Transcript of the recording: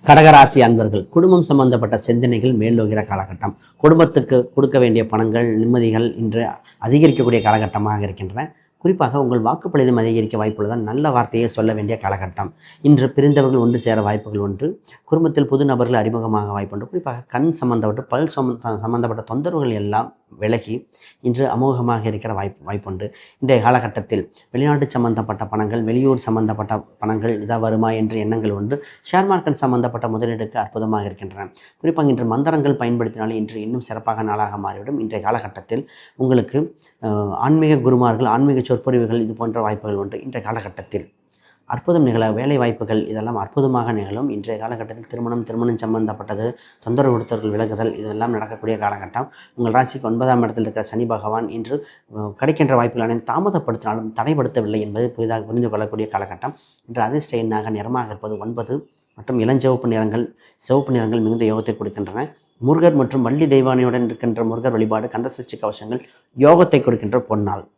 கடகராசி அன்பர்கள் குடும்பம் சம்பந்தப்பட்ட சிந்தனைகள் மேலோகிற காலகட்டம். குடும்பத்துக்கு கொடுக்க வேண்டிய பணங்கள் நிம்மதிகள் இன்று அதிகரிக்கக்கூடிய காலகட்டமாக இருக்கின்றன. குறிப்பாக உங்கள் வாக்குப்பளிதம் அதிகரிக்க வாய்ப்புள்ளதால் நல்ல வார்த்தையை சொல்ல வேண்டிய காலகட்டம். இன்று பிரிந்தவர்கள் ஒன்று சேர வாய்ப்புகள் உண்டு. குடும்பத்தில் புது நபர்கள் அறிமுகமாக வாய்ப்புண்டு. குறிப்பாக கண் சம்பந்தப்பட்ட சம்பந்தப்பட்ட தொந்தரவுகள் எல்லாம் விலகி இன்று அமோகமாக இருக்கிற வாய்ப்புண்டு. இன்றைய காலகட்டத்தில் வெளிநாட்டு சம்பந்தப்பட்ட பணங்கள், வெளியூர் சம்பந்தப்பட்ட பணங்கள் இதாக வருமா என்ற எண்ணங்கள் உண்டு. ஷேர் மார்க்கெட் சம்பந்தப்பட்ட முதலீடுக்கு அற்புதமாக இருக்கின்றன. குறிப்பாக இன்று மந்திரங்கள் பயன்படுத்தினாலே இன்று இன்னும் சிறப்பாக நாளாக மாறிவிடும். இன்றைய காலகட்டத்தில் உங்களுக்கு ஆன்மீக குருமார்கள், ஆன்மீக சொற்பொழிவுகள் இது போன்ற வாய்ப்புகள் உண்டு. இன்றைய காலகட்டத்தில் அற்புதம் நிகழ வேலை வாய்ப்புகள் இதெல்லாம் அற்புதமாக நிகழும். இன்றைய காலகட்டத்தில் திருமணம் சம்பந்தப்பட்டது, தொந்தரவு கொடுத்தவர்கள் விலகுதல் இதெல்லாம் நடக்கக்கூடிய காலகட்டம். உங்கள் ராசிக்கு 9ஆம் இடத்தில் இருக்கிற சனி பகவான் இன்று கிடைக்கின்ற வாய்ப்புகள் அனைத்தும் தாமதப்படுத்தினாலும் தடைப்படுத்தவில்லை என்பது புரிந்து கொள்ளக்கூடிய காலகட்டம். இன்று அதிர்ஷ்ட எண்ணாக நிறமாக இருப்பது 9 மற்றும் இளஞ்சிவப்பு நிறங்கள், சிவப்பு நிறங்கள் மிகுந்த யோகத்தை கொடுக்கின்றன. முருகர் மற்றும் வள்ளி தெய்வானையுடன் இருக்கின்ற முருகர் வழிபாடு, கந்த சஷ்டி கவசங்கள் யோகத்தை கொடுக்கின்ற பொன்னாள்.